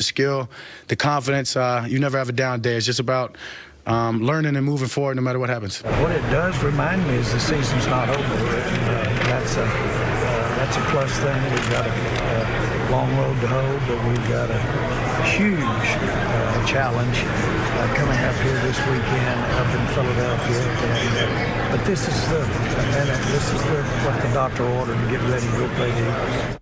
The skill, the confidence, you never have a down day. It's just about learning and moving forward no matter what happens. What it does remind me is the season's not over. That's a plus thing. We've got a long road to hoe, but we've got a huge challenge coming up here this weekend up in Philadelphia. But this is what the doctor ordered to get ready to go play the Eagles.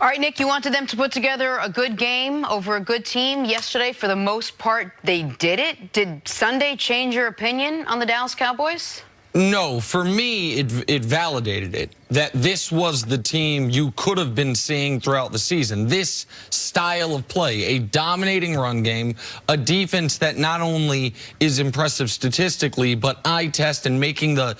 All right, Nick, you wanted them to put together a good game over a good team yesterday. For the most part, they did it. Did Sunday change your opinion on the Dallas Cowboys? No, for me, it validated it, that this was the team you could have been seeing throughout the season. This style of play, a dominating run game, a defense that not only is impressive statistically, but eye test and making the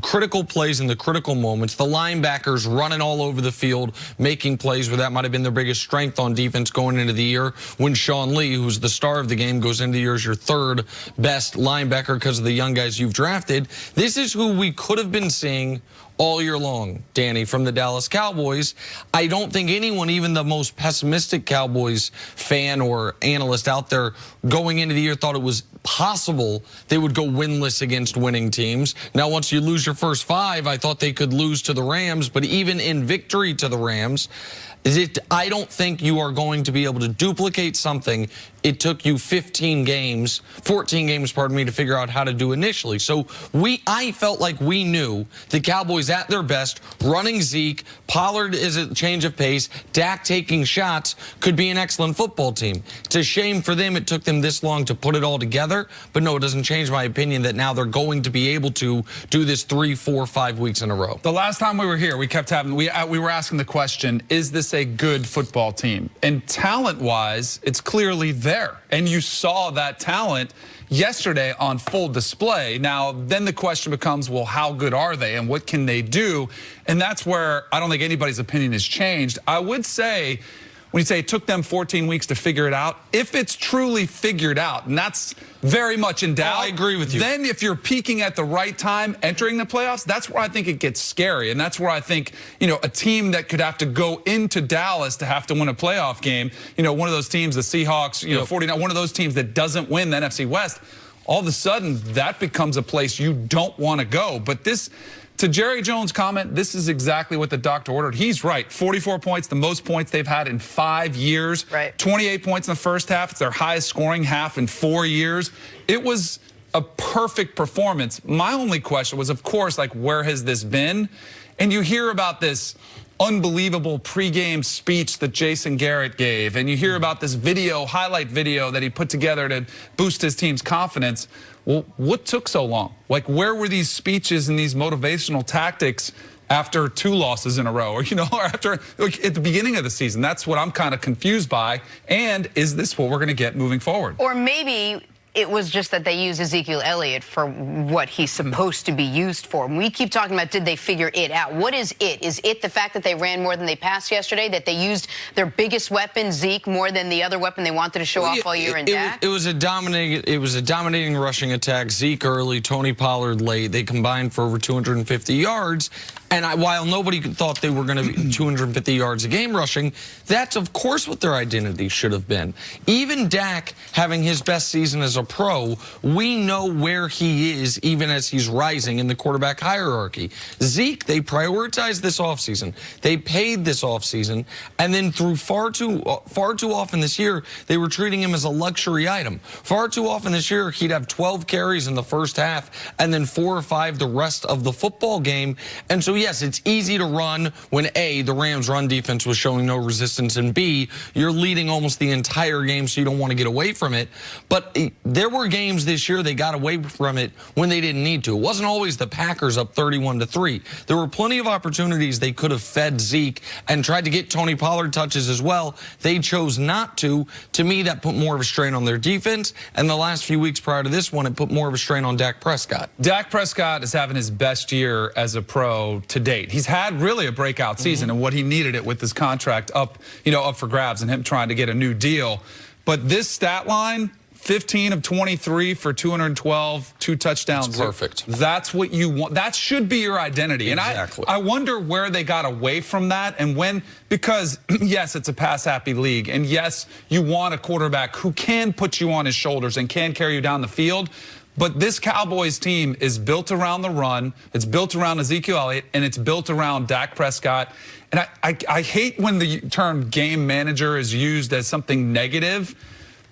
critical plays in the critical moments, the linebackers running all over the field, making plays where that might have been their biggest strength on defense going into the year, when Sean Lee, who's the star of the game, goes into the year as your third best linebacker because of the young guys you've drafted. This is who we could have been seeing all year long, Danny, from the Dallas Cowboys. I don't think anyone, even the most pessimistic Cowboys fan or analyst out there going into the year, thought it was possible they would go winless against winning teams. Now, once you lose your first 5, I thought they could lose to the Rams, but even in victory to the Rams, I don't think you are going to be able to duplicate something it took you 14 games, pardon me, to figure out how to do initially. So I felt like we knew the Cowboys at their best, running Zeke, Pollard is a change of pace, Dak taking shots, could be an excellent football team. It's a shame for them it took them this long to put it all together, but no, it doesn't change my opinion that now they're going to be able to do this 3, 4, 5 weeks in a row. The last time we were here, we kept having, we were asking the question, is this a good football team? And talent-wise, it's clearly there. And you saw that talent yesterday on full display. Now, then the question becomes, well, how good are they and what can they do? And that's where I don't think anybody's opinion has changed. I would say, when you say it took them 14 weeks to figure it out, if it's truly figured out, and that's very much in doubt. I agree with you. Then if you're peaking at the right time, entering the playoffs, that's where I think it gets scary. And that's where I think, you know, a team that could have to go into Dallas to have to win a playoff game, you know, one of those teams, the Seahawks, you know, 49, one of those teams that doesn't win the NFC West, all of a sudden that becomes a place you don't want to go. But this, to Jerry Jones' comment, this is exactly what the doctor ordered. He's right. 44 points, the most points they've had in 5 years. Right. 28 points in the first half. It's their highest scoring half in 4 years. It was a perfect performance. My only question was, of course, like, where has this been? And you hear about this unbelievable pregame speech that Jason Garrett gave, and you hear about this video, highlight video that he put together to boost his team's confidence. Well, what took so long? Like, where were these speeches and these motivational tactics after 2 losses in a row, or, you know, or after, like, at the beginning of the season? That's what I'm kind of confused by. And is this what we're going to get moving forward? Or maybe it was just that they used Ezekiel Elliott for what he's supposed to be used for. We keep talking about, did they figure it out? What is it? Is it the fact that they ran more than they passed yesterday, that they used their biggest weapon, Zeke, more than the other weapon they wanted to show off all year in Dak? It was a dominating rushing attack. Zeke early, Tony Pollard late. They combined for over 250 yards. And while nobody thought they were going to be 250 yards a game rushing, that's, of course, what their identity should have been. Even Dak having his best season as a pro, we know where he is even as he's rising in the quarterback hierarchy. Zeke, they prioritized this offseason. They paid this offseason. And then through far too often this year, they were treating him as a luxury item. Far too often this year, he'd have 12 carries in the first half and then 4 or 5 the rest of the football game. And so, yes, it's easy to run when, A, the Rams' run defense was showing no resistance, and B, you're leading almost the entire game, so you don't want to get away from it. But there were games this year they got away from it when they didn't need to. It wasn't always the Packers up 31-3. There were plenty of opportunities they could have fed Zeke and tried to get Tony Pollard touches as well. They chose not to. To me, that put more of a strain on their defense, and the last few weeks prior to this one, it put more of a strain on Dak Prescott. Dak Prescott is having his best year as a pro to date. He's had really a breakout season, and what he needed it with his contract up, you know, up for grabs and him trying to get a new deal. But this stat line, 15 of 23 for 212, 2 touchdowns. That's perfect. That's what you want. That should be your identity. Exactly. And I wonder where they got away from that and when, because yes, it's a pass-happy league. And yes, you want a quarterback who can put you on his shoulders and can carry you down the field. But this Cowboys team is built around the run. It's built around Ezekiel Elliott, and it's built around Dak Prescott. And I hate when the term game manager is used as something negative,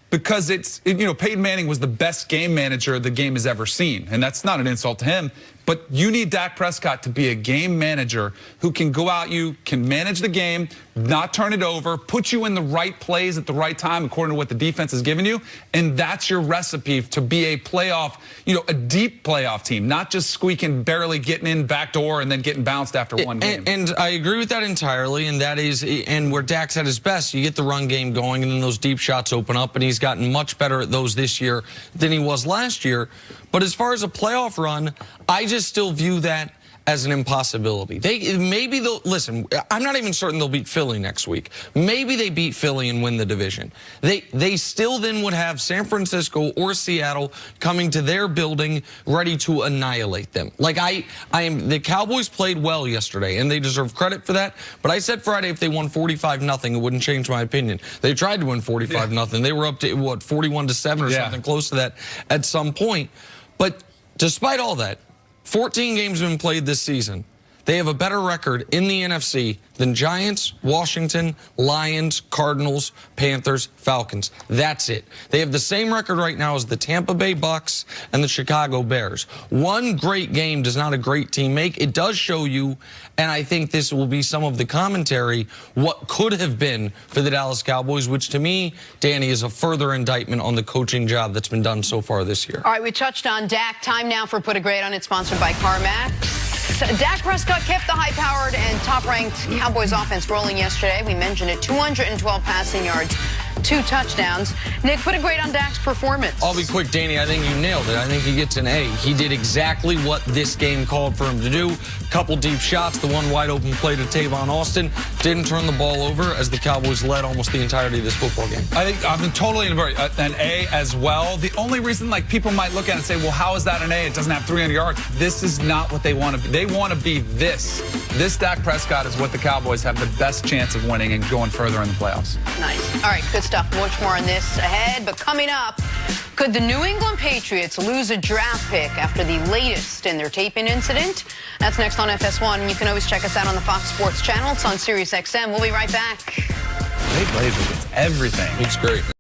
because Peyton Manning was the best game manager the game has ever seen. And that's not an insult to him. But you need Dak Prescott to be a game manager who can go out, can manage the game, not turn it over, put you in the right plays at the right time according to what the defense has given you. And that's your recipe to be a playoff, a deep playoff team, not just squeaking, barely getting in backdoor and then getting bounced after one game. And I agree with that entirely. And that is, and where Dak's at his best, you get the run game going and then those deep shots open up. And he's gotten much better at those this year than he was last year. But as far as a playoff run, I just still view that as an impossibility. Maybe they'll, listen, I'm not even certain they'll beat Philly next week. Maybe they beat Philly and win the division. They still then would have San Francisco or Seattle coming to their building ready to annihilate them. Like the Cowboys played well yesterday and they deserve credit for that. But I said Friday if they won 45-0, it wouldn't change my opinion. They tried to win 45-0. They were up to what, 41-7 or something close to that at some point. But despite all that, 14 games have been played this season. They have a better record in the NFC than Giants, Washington, Lions, Cardinals, Panthers, Falcons. That's it. They have the same record right now as the Tampa Bay Bucks and the Chicago Bears. One great game does not a great team make. It does show you, and I think this will be some of the commentary, what could have been for the Dallas Cowboys, which to me, Danny, is a further indictment on the coaching job that's been done so far this year. All right, we touched on Dak. Time now for Put a Grade on It, sponsored by CarMax. Dak Prescott kept the high-powered and top-ranked Cowboys offense rolling yesterday. We mentioned it, 212 passing yards, 2 touchdowns. Nick, put a grade on Dak's performance. I'll be quick, Danny. I think you nailed it. I think he gets an A. He did exactly what this game called for him to do. Couple deep shots, the one wide-open play to Tavon Austin. Didn't turn the ball over as the Cowboys led almost the entirety of this football game. I think I'm totally in an A as well. The only reason, people might look at it and say, well, how is that an A? It doesn't have 300 yards. This is not what they want to be. They want to be this. This Dak Prescott is what the Cowboys have the best chance of winning and going further in the playoffs. Nice. All right, good stuff. Much more on this ahead. But coming up, could the New England Patriots lose a draft pick after the latest in their taping incident? That's next on FS1. And you can always check us out on the Fox Sports channel. It's on SiriusXM. We'll be right back. Jay Glazer gets everything. It's great.